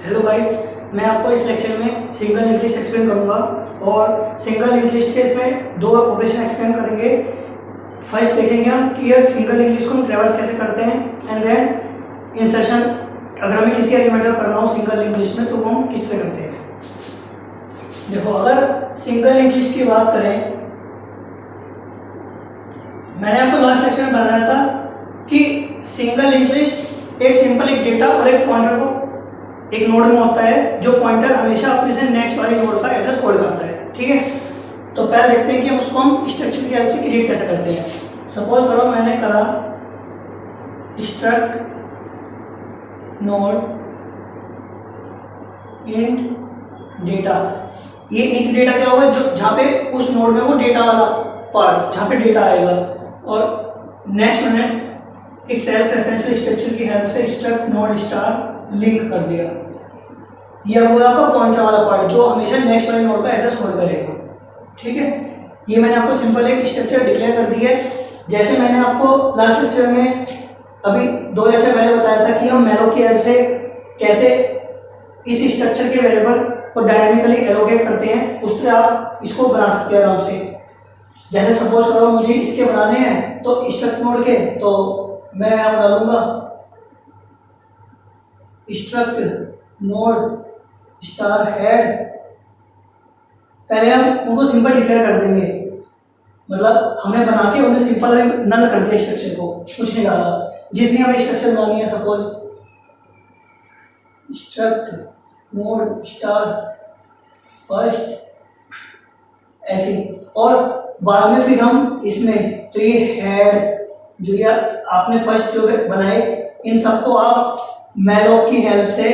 Hello guys, मैं आपको इस लेक्चर में सिंगल लिंक लिस्ट एक्सप्लेन करूंगा और सिंगल लिंक लिस्ट के इसमें दो ऑपरेशन एक्सप्लेन करेंगे। फर्स्ट देखेंगे हम कि यह सिंगल लिंक लिस्ट को हम ट्रैवर्स कैसे करते हैं एंड देन इंसर्शन अगर हमें किसी एलिमेंट का करना हो सिंगल लिंक लिस्ट में तो वो हम किस तरह करते हैं। देखो, अगर सिंगल लिंक लिस्ट की बात करें, मैंने आपको लास्ट लेक्चर में बताया था कि सिंगल लिंक लिस्ट एक सिंपल एक डेटा और एक पॉइंटर को एक नोड में होता है जो पॉइंटर हमेशा अपने से नेक्स्ट वाले नोड का एड्रेस होल्ड करता है। ठीक है, तो पहले देखते हैं कि हम उसको हम स्ट्रक्चर की हेल्प से क्रिएट कैसे करते हैं। सपोज करो मैंने करा स्ट्रक्ट नोड इंट डेटा। ये इंट डेटा क्या होगा, जो जहाँ पे उस नोड में वो डेटा वाला पार्ट जहाँ पे डेटा आएगा, और नेक्स्ट मैंने एक सेल्फ रेफरेंशियल स्ट्रक्चर की हेल्प से स्ट्रक्ट नोड स्टार लिंक कर दिया। यह वो आपका पॉइंटर वाला पार्ट जो हमेशा नेक्स्ट वाले नोड का एड्रेस होल्ड करेगा। ठीक है, ये मैंने आपको सिंपल एक स्ट्रक्चर डिक्लेयर कर दी है। जैसे मैंने आपको लास्ट लेक्चर में अभी 2 लेक्चर पहले बताया था कि हम मैलोक की हेल्प से कैसे इस स्ट्रक्चर के वेरिएबल को डायनेमिकली एलोकेट करते हैं, उस तरह आप इसको बना सकते हैं आराम से। जैसे सपोज करो मुझे इसके बनाने हैं तो स्ट्रक्ट नोड के, तो मैं यहाँ डालूंगा स्ट्रक्ट नोड स्टार हेड। पहले हम उनको सिंपल डिक्लेयर कर देंगे, मतलब हमने बना के उन्हें सिंपल नल कर दिया स्ट्रक्चर को, कुछ नहीं डाला। जितनी हमें स्ट्रक्चर बनानी है, suppose struct node star first ऐसे, और बाद में फिर हम इसमें तो ये हेड जो ये आपने फर्स्ट जो बनाए, इन सबको आप मैलोक की हेल्प से,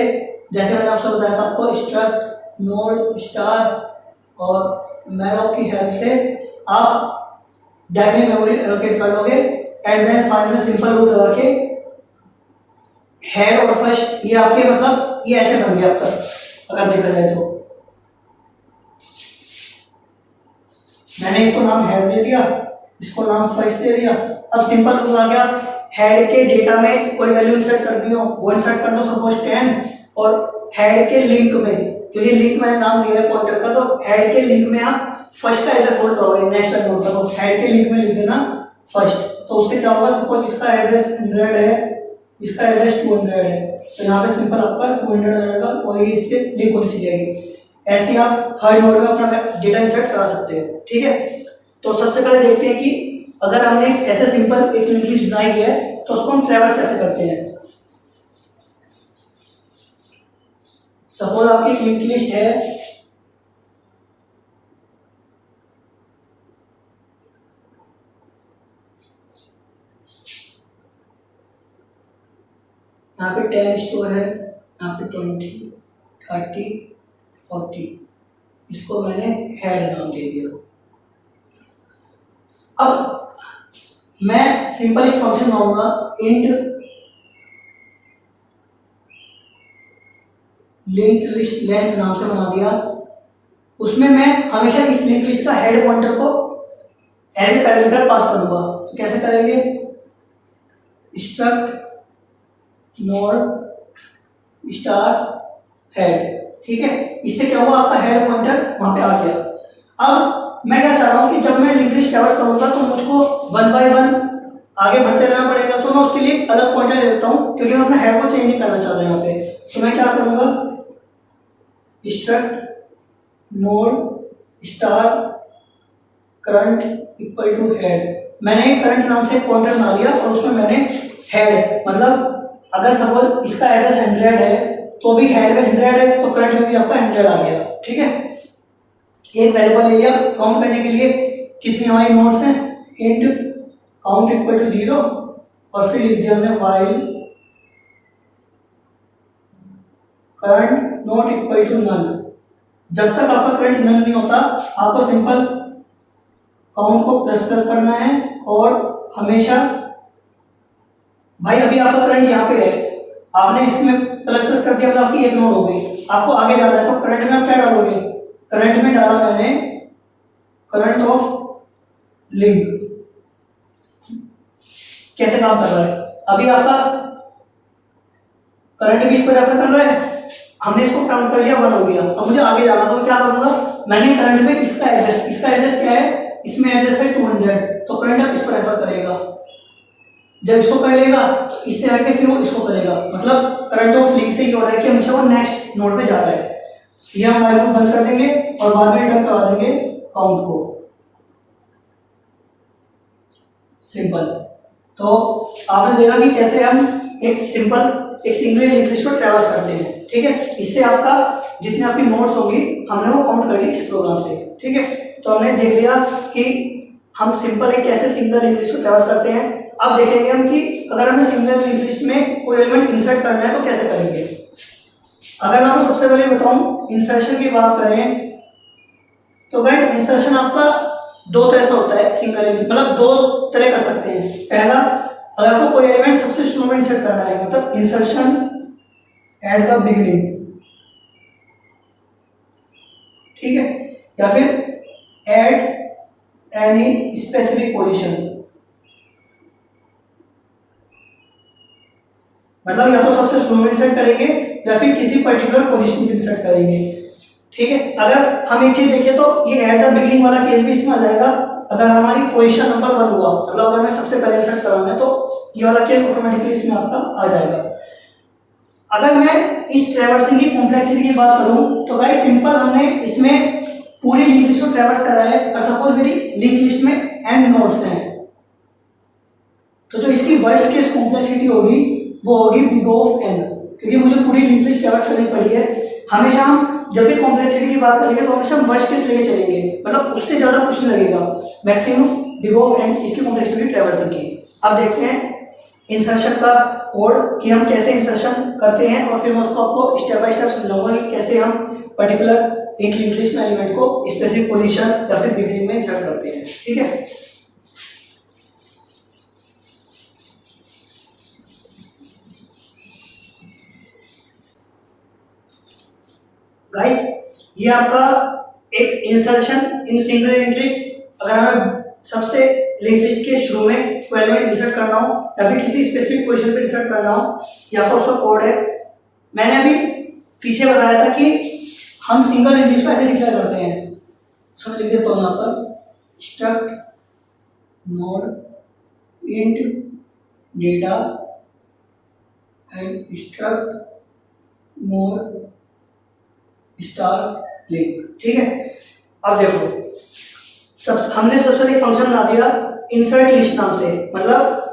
जैसे मैंने आपसे बताया था आपको स्ट्रक्ट नोड स्टार और मैलोक की हेल्प से आप डायनेमिक मेमोरी एलोकेट कर लोगे and then finally simple loop लगा के हेड और फर्स्ट ये आपके मतलब ये ऐसे बन गया आपका। अगर देखा जाए तो मैंने इसको नाम हेड दे दिया, इसको नाम फर्स्ट दे दिया। अब सिंपल लूप आ गया, हेड के डेटा में कोई वैल्यू इंसर्ट कर दी हो, वो इंसर्ट कर दो सपोज 10, और हेड के लिंक में, क्योंकि लिंक मैंने नाम दिया है पॉइंटर का, तो हेड के लिंक में आप फर्स्ट का एड्रेस होल्ड करोगे नेक्स्ट वाले नोड का, तो हेड के लिंक में लिख देना फर्स्ट। तो उससे क्या होगा, सपोज इसका एड्रेस 100 है, इसका एड्रेस 200 है, तो यहाँ पे सिंपल आपका 200 आ जाएगा और ये इससे लिंक होनी चाहिए। ऐसे आप हर नोड में अपना डेटा इंसर्ट करा सकते हो। ठीक है, तो सबसे पहले देखते हैं कि अगर हमने ऐसे सिंपल एक लिंक लिस्ट बनाई है तो उसको हम ट्रैवर्स कैसे करते हैं। सपोज आपकी एक लिंक लिस्ट है, यहाँ पे 10 स्टोर है, यहाँ पे 20, 30, 40, इसको मैंने हेड नाम दे दिया। अब मैं सिंपल एक फंक्शन बनाऊंगा इंट लिंक लिस्ट लेंथ नाम से बना दिया। उसमें मैं हमेशा इस लिंक लिस्ट का हेड पॉइंटर को एज ए पैरामीटर पास करूंगा। तो कैसे करेंगे, स्ट्रक्ट नोड स्टार हेड। ठीक है, इससे क्या हुआ, आपका हेड पॉइंटर वहां पे आ गया। अब मैं क्या चाह रहा हूँ कि जब मैं लिंक लिस्ट ट्रैवर्स करूंगा तो मुझको 1 बाय 1 आगे बढ़ते रहना पड़ेगा, तो मैं उसके लिए अलग पॉइंटर ले लेता हूँ क्योंकि मैं अपना हेड को चेंज नहीं करना चाहता यहाँ पे। तो मैं क्या करूंगा, struct node star current equal to head. मैंने करंट नाम से एक पॉइंटर बना लिया और उसमें मैंने हेड, मतलब अगर सपोज इसका एड्रेस 100 है तो भी हेड में 100 है तो करंट में भी आपका 100 आ गया। ठीक है, एक वेरिएबल ले लिया काउंट करने के लिए कितनी हमारी नोड्स हैं, इंट काउंट इक्वल टू 0, और फिर लिख दिया हमने while current not equal to null. जब तक आपका करंट नल नहीं होता आपको सिंपल काउंट को प्लस प्लस करना है, और हमेशा भाई अभी आपका करंट यहाँ पे है, आपने इसमें प्लस प्लस कर दिया मतलब आपकी एक नोड हो गई, आपको आगे जाना है तो करंट में आप क्या डालोगे, करंट में डाला मैंने करंट ऑफ लिंक। कैसे काम कर रहा है, अभी आपका करंट भी इसको रेफर कर रहा है हमने इसको काउंट कर लिया, 1 हो गया। अब मुझे आगे जाना, तो मैं क्या करूंगा, मैंने करंट में इसका एड्रेस क्या है, इसमें एड्रेस है 200, तो करंट अब इसको रेफर करेगा। जब इसको कर लेगा तो इससे हटके फिर वो इसको करेगा, मतलब करंट ऑफ लिंक से ये हो रहा है कि हमेशा वो नेक्स्ट नोड पे जा रहा है। ये हम वाइल को बंद कर देंगे और बाद में रिटर्न करवा देंगे काउंट को। सिंपल। तो आपने देखा कि कैसे हम एक सिंगल लिंक लिस्ट को ट्रैवर्स करते हैं, ठीक है। इससे आपका जितने आपकी नोड्स होंगी हमने वो काउंट कर ली इस प्रोग्राम से, ठीक है। तो हमने देख लिया कि हम सिंपल एक कैसे सिंगल लिंक लिस्ट को ट्रैवर्स करते हैं। अब देखेंगे हम कि अगर हमें सिंगल लिंक लिस्ट में कोई एलिमेंट इंसर्ट करना है तो कैसे करेंगे। अगर मैं आपको सबसे पहले बताऊं इंसर्शन की बात करें तो गाइस इंसर्शन आपका दो तरह से होता है सिंगल एलिमेंट, मतलब दो तरह कर सकते हैं। पहला, अगर आपको कोई एलिमेंट सबसे शुरू में इंसर्ट करना है, मतलब इंसर्शन एट द बिगिनिंग, ठीक है, या फिर एट एनी स्पेसिफिक पोजीशन, मतलब या तो सबसे शुरू में इंसर्ट करेंगे या फिर किसी पर्टिकुलर पोजीशन पे इंसर्ट करेंगे, ठीक है। अगर हम एक चीज देखें तो ये एट द बिगिनिंग वाला केस भी इसमें आ जाएगा। अगर हमारी पोजीशन नंबर 1 हुआ, मतलब अगर मैं सबसे पहले इंसर्ट कराऊंगा तो ये वाला केस ऑटोमेटिकली इसमें आपका आ जाएगा। अगर मैं इस ट्रैवर्सिंग की कॉम्प्लेक्सिटी की बात करूं तो गाइस सिंपल, हमने इसमें पूरी लिंक लिस्ट को ट्रैवर्स करा है और सपोज मेरी लिंक लिस्ट में n नोड्स हैं, तो जो इसकी वर्स्ट केस कॉम्प्लेक्सिटी होगी वो होगी बिग ऑफ n, क्योंकि मुझे पूरी लिंक लिस्ट ट्रैवर्स करनी पड़ी है। हमेशा हम जब भी कॉम्प्लेक्सिटी की बात करेंगे तो हमेशा हम वर्स्ट केस लेके चलेंगे, मतलब उससे ज्यादा कुछ नहीं लगेगा, मैक्सिमम बिग ऑफ n इसकी कॉम्प्लेक्सिटी ट्रैवर्सिंग की। अब देखते हैं इंसर्शन का कोड कि हम कैसे इंसर्शन करते हैं और फिर मैं उसको आपको स्टेप बाय स्टेप समझाऊंगा कि कैसे हम पर्टिकुलर एक लिंक लिस्ट में एलिमेंट को स्पेसिफिक पोजीशन या फिर बिगिनिंग में इंसर्ट करते हैं, ठीक है। गाइस ये आपका एक insertion in single link list. अगर हमें सबसे लिंक लिस्ट के शुरू में कोई एलिमेंट इंसर्ट करना हो या फिर किसी स्पेसिफिक पोजीशन पे इंसर्ट करना हो, या फिर उसका कोड है। मैंने अभी पीछे बताया था कि हम सिंगल लिंक लिस्ट को ऐसे डिक्लेयर करते हैं, उसको लिख देता हूँ यहाँ पर, struct node int data and struct node star link, ठीक है। अब देखो हमने सबसे पहले फंक्शन बना दिया इंसर्ट लिस्ट नाम से, मतलब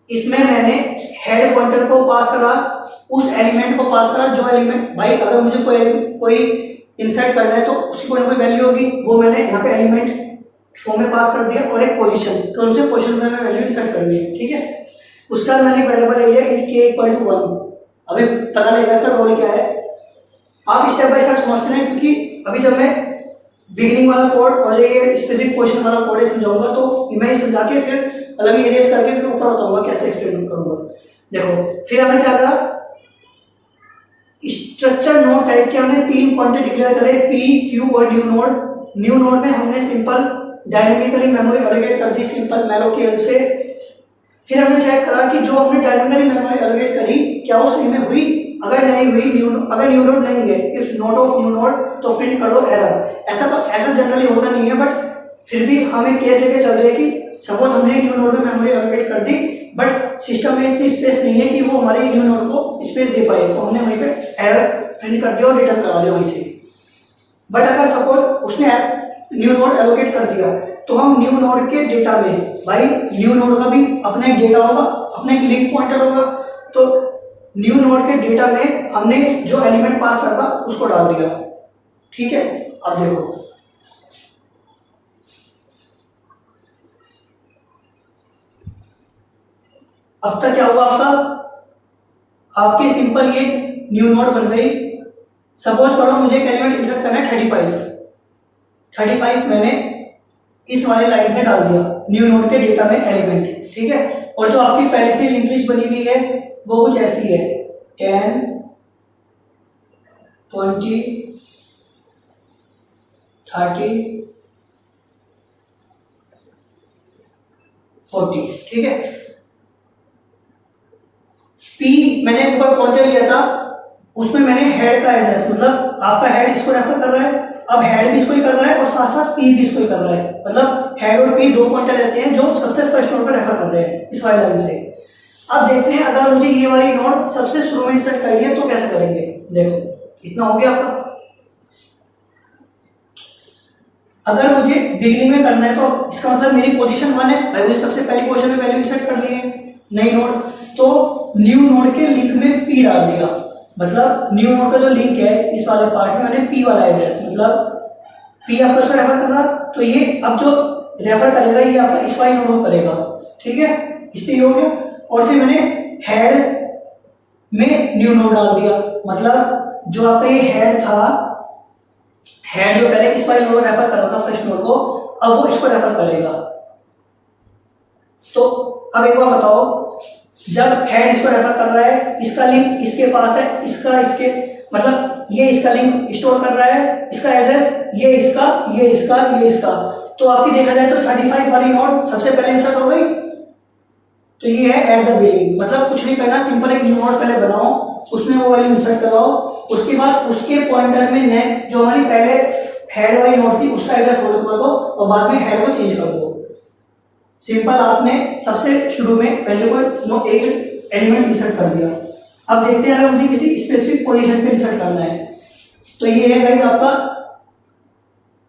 इसमें मैंने हेड पॉइंटर को पास करा, उस एलिमेंट को पास करा जो एलिमेंट, भाई अगर मुझे कोई इंसर्ट करना है तो उसकी कोई ना कोई वैल्यू होगी, वो मैंने यहाँ पे एलिमेंट फॉर्म में पास कर दिया, और एक पोजीशन, कौन से पोजीशन में मैं वैल्यू इंसर्ट करनी है, ठीक है। उसका मैंने वेरिएबल ले लिया इंट k = 1। अभी पता लगेगा इसका रोल क्या है, आप स्टेप बाय स्टेप समझते हैं, क्योंकि अभी जब मैं बिगिनिंग वाला कोड और जो ये स्पेसिफिक पोजीशन वाला कोड समझाऊंगा तो मैं ये समझा के फिर अलग इरेज करके फिर ऊपर बताऊंगा कैसे एक्सपेरिमेंट करूंगा। देखो फिर हमने क्या करा, स्ट्रक्चर नोड टाइप के हमने 3 पॉइंटर डिक्लेयर करे, p, q और न्यू नोड। न्यू नोड में हमने सिंपल डायनेमिकली मेमोरी एलोकेट कर दी सिंपल मैलोक की हेल्प से। फिर हमने चेक करा कि जो हमने डायनेमिकली मेमोरी एलोकेट करी क्या वो सही में हुई, अगर नहीं हुई, अगर न्यू नोड नहीं है, if not of new node, तो प्रिंट कर दो एरर। ऐसा जनरली होता नहीं है, बट फिर भी हमें केस लेके चल रहे हैं कि सपोज हमने न्यू नोड में मेमोरी एलोकेट कर दी, बट सिस्टम में इतनी स्पेस नहीं है कि वो हमारे न्यू नोड को स्पेस दे पाए, तो हमने वहीं पे एरर प्रिंट कर दिया और रिटर्न करा दिया वहीं से। बट अगर सपोज उसने न्यू नोड एलोकेट कर दिया तो हम न्यू नोड के डेटा में, भाई न्यू नोड का भी अपना एक डेटा होगा, अपना एक लिंक पॉइंटर होगा, तो न्यू नोड के डेटा में हमने जो एलिमेंट पास करता उसको डाल दिया, ठीक है। अब देखो अब तक क्या हुआ आपकी सिंपल ये न्यू नोड बन गई। सपोज करो मुझे एक एलिमेंट इंसर्ट करना है 35 मैंने इस वाले लाइन से डाल दिया न्यू नोड के डेटा में एलिमेंट, ठीक है। और जो आपकी पहले से लिंक लिस्ट बनी हुई है वो कुछ ऐसी है 10 20 30 40, ठीक है। P मैंने ऊपर पॉइंटर लिया था उसमें मैंने हेड का एड्रेस, मतलब आपका हेड इसको रेफर कर रहा है, अब हेड भी इसको ही कर रहा है और साथ साथ पी भी इसको ही कर रहा है, मतलब हेड और पी दो पॉइंटर ऐसे हैं जो सबसे फर्स्ट नोड को रेफर कर रहे हैं इस वाली लाइन से। अब देखते हैं अगर मुझे ये वाली नोड सबसे शुरू में इंसर्ट करनी है तो कैसे करेंगे। देखो इतना हो गया आपका। अगर मुझे बिगिनिंग में करना है तो इसका मतलब मेरी पोजीशन 1 है, भाई मुझे सबसे पहली पोजीशन में वैल्यू इंसर्ट करनी है नई नोड, तो न्यू नोड के लिंक में पी डाल दिया, मतलब न्यू नोड का जो लिंक है इस वाले पार्ट में मैंने पी वाला एड्रेस, मतलब पी आपको इसको रेफर कर रहा, तो ये अब जो रेफर करेगा ये आपका इस वाली नोड को करेगा, ठीक है, इससे ये हो गया। और फिर मैंने हेड में न्यू नोड डाल दिया, मतलब जो आपका ये हेड था, हेड जो पहले इस वाली नोड को रेफर कर रहा था फर्स्ट नोड को, अब वो इसको रेफर करेगा। तो अब एक बार बताओ, जब हेड इसको रेफर कर रहा है, इसका लिंक इसके पास है, इसका इसके, मतलब ये इसका लिंक स्टोर कर रहा है, इसका एड्रेस, ये इसका, ये इसका, ये इसका, तो आपकी देखा जाए तो 35 वाली नोड सबसे पहले इंसर्ट हो गई। तो ये है एट द बिगिनिंग, मतलब कुछ नहीं करना, सिंपल एक न्यू नोड पहले बनाओ, उसमें वो वैल्यू इंसर्ट करवाओ, उसके बाद उसके पॉइंटर में नेक्स्ट जो हमारी पहले हेड वाली नोड थी उसका एड्रेस होल्ड कर दो और बाद में हेड को चेंज कर दो। सिंपल, आपने सबसे शुरू में वैल्यू को एक एलिमेंट इंसर्ट कर दिया। अब देखते हैं अगर मुझे किसी स्पेसिफिक पोजीशन पे इंसर्ट करना है, तो ये है गाइस आपका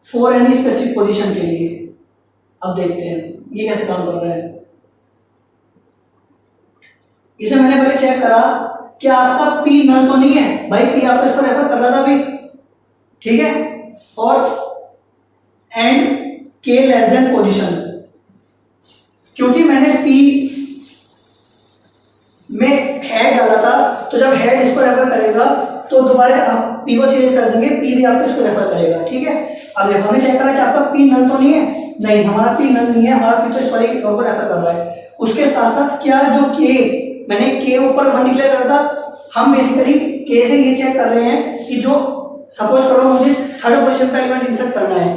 फॉर एनी स्पेसिफिक पोजीशन के लिए। अब देखते हैं ये कैसे काम कर रहा है। इसे मैंने पहले चेक करा कि आपका पी नल तो नहीं है, भाई पी आपका इसको रेफर कर रहा था अभी, ठीक है, और एंड के लेस देन पोजीशन, क्योंकि मैंने पी में हेड डाला था, तो जब हेड इसको रेफर करेगा तो दोबारा आप पी को चेंज कर देंगे, पी भी आपको इसको रेफर करेगा, ठीक है। अब देखो हमने चेक करा कि आपका पी नल तो नहीं है, नहीं हमारा पी नल नहीं है, हमारा पी तो इस वाली नोड को रेफर कर रहा है। उसके साथ साथ क्या जो के, मैंने के ऊपर 1 डिक्लेयर करा था, हम बेसिकली के से ये चेक कर रहे हैं कि जो सपोज करो मुझे थर्ड पोजीशन पे एलिमेंट इंसर्ट करना है,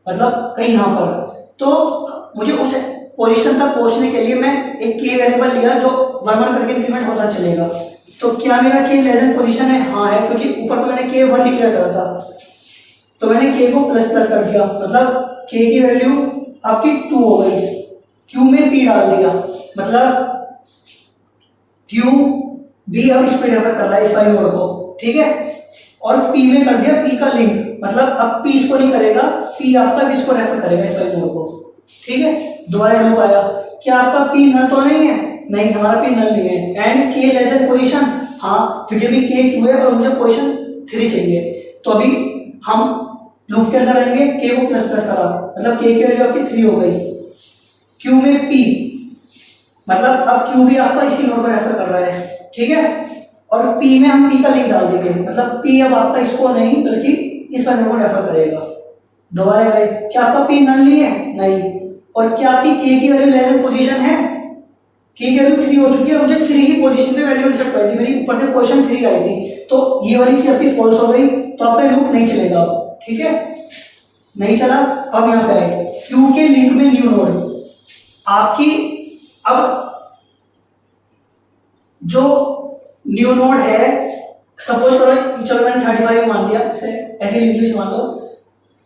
मतलब कहीं यहाँ पर, तो मुझे उस पोजीशन तक पहुंचने के लिए मैं एक के वेरिएबल लिया जो 1 करके इंक्रीमेंट होता चलेगा। तो क्या मेरा के लेस देन पोजीशन है? हाँ है, क्योंकि ऊपर तो मैंने के 1 डिक्लेयर करा था, तो मैंने के को प्लस प्लस कर दिया, मतलब के की वैल्यू आपकी 2 हो गई, क्यू में पी डाल दिया, मतलब क्यू भी अब इस पे रेफर कर रहा है इस वाली नोड को, ठीक है, और पी में कर दिया पी का लिंक, मतलब अब पी इसको नहीं करेगा, पी आपका भी इसको रेफर करेगा इस वाली नोड को, ठीक है। दोबारा लूप आया, क्या आपका पी नल तो नहीं है? नहीं हमारा पी नल नहीं है। एंड के लेस देन पोजीशन, हाँ क्योंकि अभी के 2 है और मुझे पोजीशन 3 चाहिए, तो अभी हम लूप के अंदर रहेंगे, के को प्लस प्लस करा, मतलब के की वैल्यू आपकी 3 हो गई, क्यू में पी, मतलब अब क्यू भी आपका इसी नोड पर रेफर कर रहा है, ठीक है, और पी में हम पी का लिंक डाल देंगे, मतलब पी अब आपका इसको नहीं बल्कि इस वाले को रेफर करेगा। दोबारा गए, क्या आपका पी नल नहीं है? नहीं। और क्या आपकी के की वैल्यू लेस देन पोजीशन है? के की वैल्यू 3 हो चुकी है, मुझे 3 ही पोजीशन पे वैल्यू इंसर्ट करनी थी, मेरी ऊपर से पोजीशन 3 आई थी, तो ये वाली चीज आपकी फॉल्स हो गई, तो आपका लूप नहीं चलेगा अब, ठीक है, नहीं चला। अब यहाँ पे आए क्यू के लिंक में न्यू नोड, आपकी अब जो न्यू नोड है, सपोज करो, चलो मैंने 35 मान लिया, इसे ऐसे इंग्लिश मान लो,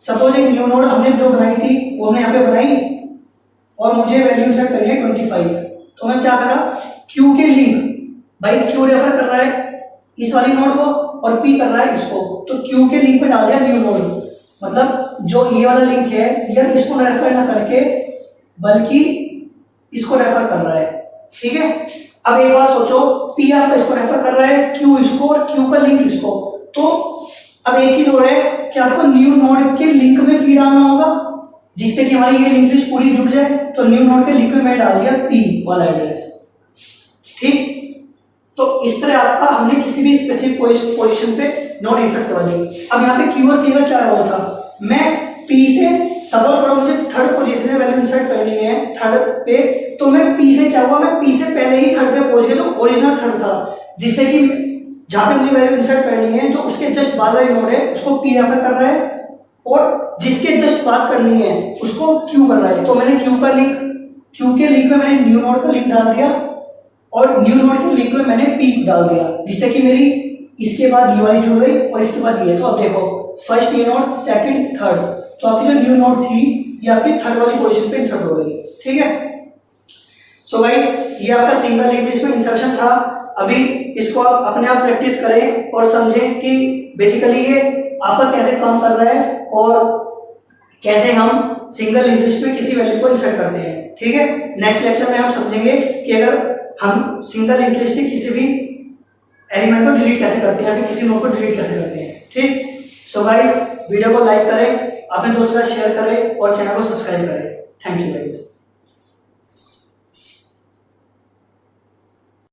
सपोज एक न्यू नोड हमने जो बनाई थी वो हमने यहाँ पे बनाई और मुझे वैल्यू इंसर्ट करनी है 25, तो मैं क्या करा, क्यू के लिंक, भाई क्यू रेफर कर रहा है इस वाली नोड को और पी कर रहा है इसको, तो क्यू के लिंक पे डाल दिया न्यू नोड, मतलब जो ये वाला लिंक है ये इसको रेफर ना करके बल्कि इसको रेफर कर रहा है, ठीक है। अब एक बार सोचो, पी आपका इसको रेफर कर रहा है, क्यू इसको और क्यू का लिंक इसको, तो अब एक चीज हो रहा है कि आपको न्यू नोड के लिंक में पी डालना होगा जिससे कि हमारी ये लिंक लिस्ट पूरी जुड़ जाए, तो न्यू नोड के लिंक में मैं डाल दिया पी वाला एड्रेस, ठीक। तो इस तरह आपका हमने किसी भी स्पेसिफिक पोजीशन पे नोड इंसर्ट करवा दी। अब यहाँ पे क्यू और पी का क्या रोल था, मैं पी से सपोज करो मुझे थर्ड पोजीशन में वैल्यू इंसर्ट करनी है थर्ड पे, तो मैं पी से क्या हुआ, मैं पी से पहले ही थर्ड पे पहुंच गया जो ओरिजिनल थर्ड था, जिससे कि जहां पे मुझे वैल्यू इंसर्ट करनी है जो उसके जस्ट बाद वाली नोड है उसको पी रेफर कर रहा है और जिसके जस्ट बात करनी है उसको क्यू कर रहा है, तो मैंने क्यू का लिंक, क्यू के लिंक में मैंने न्यू नोड का लिंक डाल दिया और न्यू नोड के लिंक में मैंने पी डाल दिया, जिससे कि मेरी इसके बाद ये वाली जुड़ गई और इसके बाद ये। तो अब देखो फर्स्ट ये नोड, सेकंड, थर्ड, तो आपकी जो न्यू नोड थी ये आपकी थर्ड वाली पोजीशन पे इंसर्ट हो गई। ठीक है, सो गाइस ये आपका सिंगल लिंक्ड लिस्ट में इंसर्शन था। अभी इसको आप अपने आप प्रैक्टिस करें और समझें कि बेसिकली ये आपका कैसे काम कर रहा है और कैसे हम सिंगल लिंक्ड लिस्ट में किसी वैल्यू को इंसर्ट करते हैं। ठीक है, नेक्स्ट लेक्चर में हम समझेंगे कि अगर हम सिंगल लिंक्ड लिस्ट से किसी भी एलिमेंट को डिलीट कैसे करते हैं या फिर किसी नोड को डिलीट कैसे करते हैं। ठीक, सो गाइस वीडियो को लाइक करें, अपने दोस्तों के साथ शेयर करें और चैनल को सब्सक्राइब करें। Thank you guys.